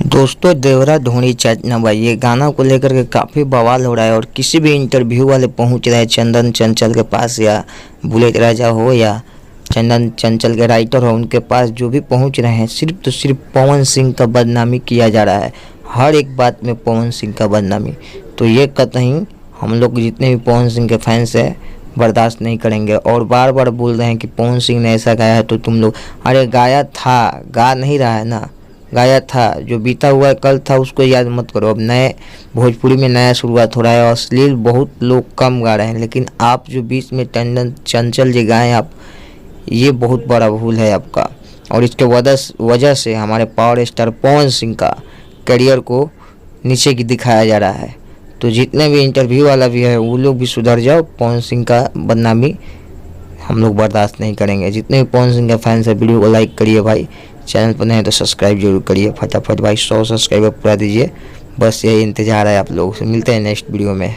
दोस्तों, देवरा धोनी चैतना भाई ये गाना को लेकर के काफ़ी बवाल हो रहा है और किसी भी इंटरव्यू वाले पहुंच रहे हैं चंदन चंचल के पास या बुलेट राजा हो या चंदन चंचल के राइटर हो, उनके पास जो भी पहुंच रहे हैं सिर्फ तो सिर्फ पवन सिंह का बदनामी किया जा रहा है। हर एक बात में पवन सिंह का बदनामी। तो ये कतई हम लोग जितने भी पवन सिंह के फैंस हैं बर्दाश्त नहीं करेंगे और बार बार बोल रहे हैं कि पवन सिंह ने ऐसा गाया है तो तुम लोग, अरे गाया था, गा नहीं रहा है ना, गाया था। जो बीता हुआ कल था उसको याद मत करो। अब नए भोजपुरी में नया शुरुआत हो रहा है और अश्लील बहुत लोग कम गा रहे हैं, लेकिन आप जो बीच में टंडन चंचल जी गाएँ आप, ये बहुत बड़ा भूल है आपका। और इसके वजह से हमारे पावर स्टार पवन सिंह का करियर को नीचे की दिखाया जा रहा है। तो जितने भी इंटरव्यू वाला भी है वो लोग भी सुधर जाओ। पवन सिंह का बदनामी हम लोग बर्दाश्त नहीं करेंगे। जितने भी पवन सिंह के फैंस है वीडियो को लाइक करिए भाई, चैनल पर नहीं है तो सब्सक्राइब जरूर करिए फटाफट भाई, 100 सब्सक्राइबर पूरा दीजिए। बस यही इंतज़ार है आप लोगों से। मिलते हैं नेक्स्ट वीडियो में।